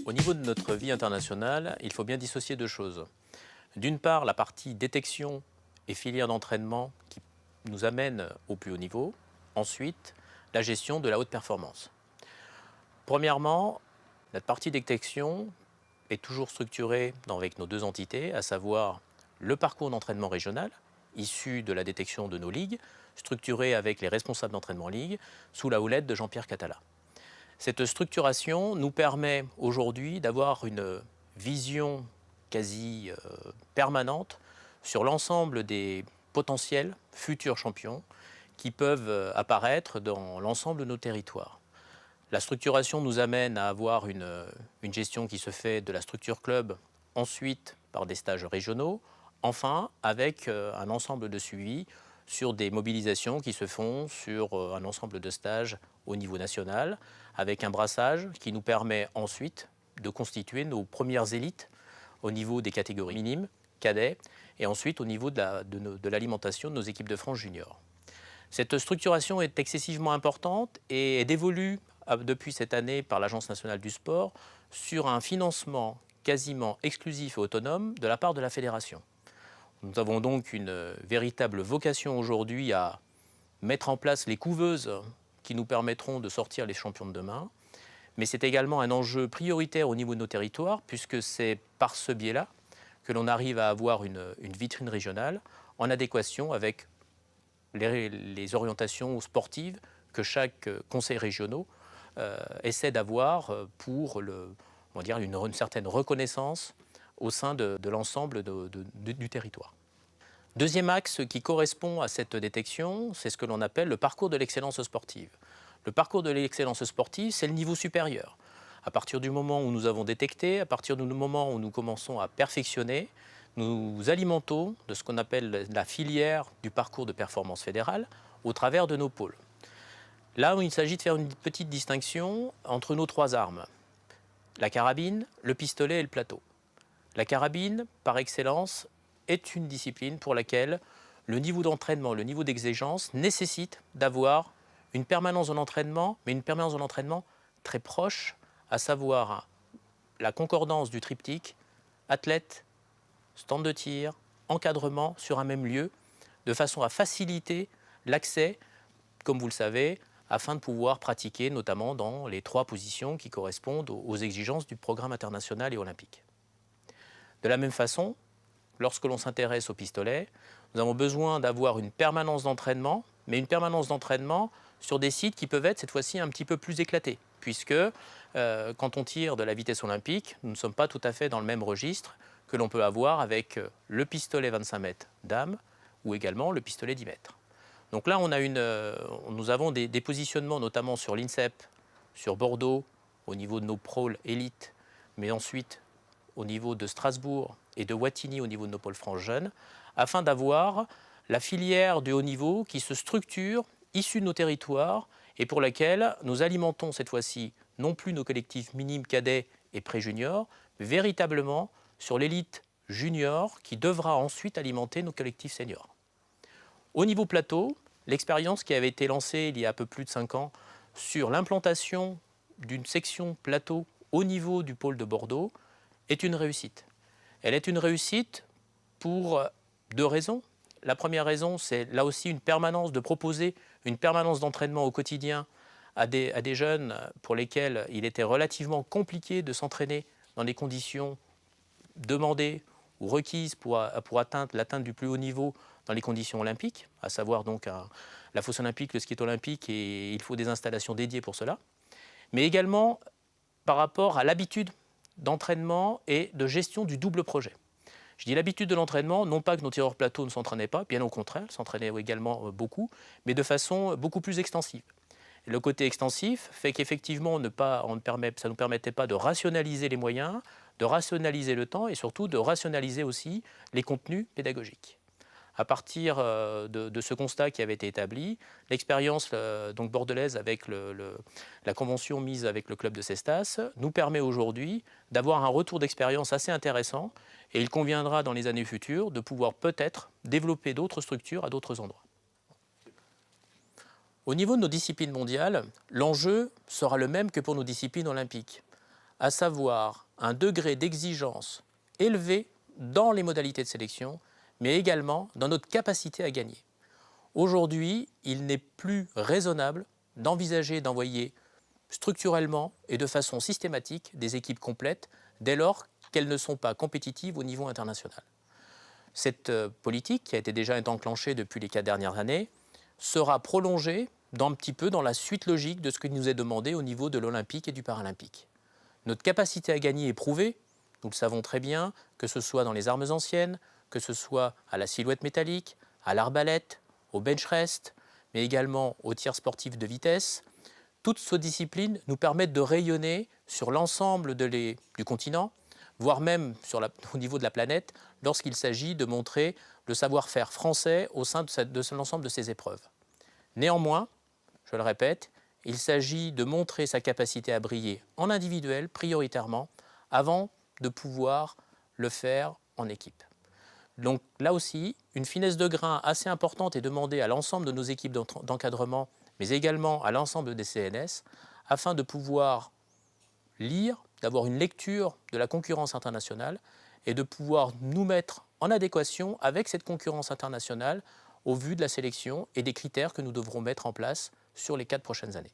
Au niveau de notre vie internationale, il faut bien dissocier deux choses. D'une part, la partie détection et filière d'entraînement qui nous amène au plus haut niveau. Ensuite, la gestion de la haute performance. Premièrement, notre partie détection est toujours structurée avec nos deux entités, à savoir le parcours d'entraînement régional, issu de la détection de nos ligues, structuré avec les responsables d'entraînement ligue, sous la houlette de Jean-Pierre Catala. Cette structuration nous permet aujourd'hui d'avoir une vision quasi permanente sur l'ensemble des potentiels futurs champions qui peuvent apparaître dans l'ensemble de nos territoires. La structuration nous amène à avoir une gestion qui se fait de la structure club, ensuite par des stages régionaux, enfin avec un ensemble de suivis sur des mobilisations qui se font sur un ensemble de stages au niveau national, avec un brassage qui nous permet ensuite de constituer nos premières élites au niveau des catégories minimes, cadets, et ensuite au niveau de l'alimentation de nos équipes de France juniors. Cette structuration est excessivement importante et est dévolue depuis cette année par l'Agence nationale du sport sur un financement quasiment exclusif et autonome de la part de la fédération. Nous avons donc une véritable vocation aujourd'hui à mettre en place les couveuses qui nous permettront de sortir les champions de demain. Mais c'est également un enjeu prioritaire au niveau de nos territoires, puisque c'est par ce biais-là que l'on arrive à avoir une vitrine régionale en adéquation avec les orientations sportives que chaque conseil régional essaie d'avoir pour on va dire une certaine reconnaissance au sein de l'ensemble du territoire. Deuxième axe qui correspond à cette détection, c'est ce que l'on appelle le parcours de l'excellence sportive. Le parcours de l'excellence sportive, c'est le niveau supérieur. À partir du moment où nous avons détecté, à partir du moment où nous commençons à perfectionner, nous alimentons de ce qu'on appelle la filière du parcours de performance fédérale au travers de nos pôles. Là où il s'agit de faire une petite distinction entre nos trois armes, la carabine, le pistolet et le plateau. La carabine, par excellence, est une discipline pour laquelle le niveau d'entraînement, le niveau d'exigence nécessite d'avoir une permanence en entraînement, mais une permanence en entraînement très proche, à savoir la concordance du triptyque, athlète, stand de tir, encadrement sur un même lieu, de façon à faciliter l'accès, comme vous le savez, afin de pouvoir pratiquer notamment dans les trois positions qui correspondent aux exigences du programme international et olympique. De la même façon, lorsque l'on s'intéresse au pistolet, nous avons besoin d'avoir une permanence d'entraînement, mais une permanence d'entraînement sur des sites qui peuvent être cette fois-ci un petit peu plus éclatés, puisque quand on tire de la vitesse olympique, nous ne sommes pas tout à fait dans le même registre que l'on peut avoir avec le pistolet 25 mètres dames ou également le pistolet 10 mètres. Donc là, nous avons des positionnements notamment sur l'INSEP, sur Bordeaux, au niveau de nos pôles élites, mais ensuite au niveau de Strasbourg et de Wattignies au niveau de nos pôles France jeunes, afin d'avoir la filière du haut niveau qui se structure, issue de nos territoires, et pour laquelle nous alimentons cette fois-ci non plus nos collectifs minimes, cadets et pré-juniors, mais véritablement sur l'élite junior qui devra ensuite alimenter nos collectifs seniors. Au niveau plateau, l'expérience qui avait été lancée il y a un peu plus de 5 ans sur l'implantation d'une section plateau au niveau du pôle de Bordeaux est une réussite. Elle est une réussite pour deux raisons. La première raison, c'est là aussi une permanence, de proposer une permanence d'entraînement au quotidien à des jeunes pour lesquels il était relativement compliqué de s'entraîner dans des conditions demandées ou requises pour atteindre l'atteinte du plus haut niveau dans les conditions olympiques, à savoir donc la fosse olympique, le ski olympique, et il faut des installations dédiées pour cela, mais également par rapport à l'habitude d'entraînement et de gestion du double projet. Je dis l'habitude de l'entraînement, non pas que nos tireurs plateau ne s'entraînaient pas, bien au contraire, ils s'entraînaient également beaucoup, mais de façon beaucoup plus extensive. Et le côté extensif fait qu'effectivement, ça ne nous permettait pas de rationaliser les moyens, de rationaliser le temps et surtout de rationaliser aussi les contenus pédagogiques. À partir de ce constat qui avait été établi, l'expérience donc bordelaise avec la convention mise avec le club de Cestas nous permet aujourd'hui d'avoir un retour d'expérience assez intéressant et il conviendra dans les années futures de pouvoir peut-être développer d'autres structures à d'autres endroits. Au niveau de nos disciplines mondiales, l'enjeu sera le même que pour nos disciplines olympiques, à savoir un degré d'exigence élevé dans les modalités de sélection, mais également dans notre capacité à gagner. Aujourd'hui, il n'est plus raisonnable d'envisager d'envoyer structurellement et de façon systématique des équipes complètes dès lors qu'elles ne sont pas compétitives au niveau international. Cette politique, qui a été déjà enclenchée depuis les 4 dernières années, sera prolongée un petit peu dans la suite logique de ce qui nous est demandé au niveau de l'Olympique et du Paralympique. Notre capacité à gagner est prouvée, nous le savons très bien, que ce soit dans les armes anciennes, que ce soit à la silhouette métallique, à l'arbalète, au bench rest, mais également au tir sportif de vitesse. Toutes ces disciplines nous permettent de rayonner sur l'ensemble du continent, voire même au niveau de la planète, lorsqu'il s'agit de montrer le savoir-faire français au sein de l'ensemble de ces épreuves. Néanmoins, je le répète, il s'agit de montrer sa capacité à briller en individuel prioritairement avant de pouvoir le faire en équipe. Donc là aussi, une finesse de grain assez importante est demandée à l'ensemble de nos équipes d'encadrement, mais également à l'ensemble des CNS, afin de pouvoir lire, d'avoir une lecture de la concurrence internationale et de pouvoir nous mettre en adéquation avec cette concurrence internationale au vu de la sélection et des critères que nous devrons mettre en place sur les 4 prochaines années.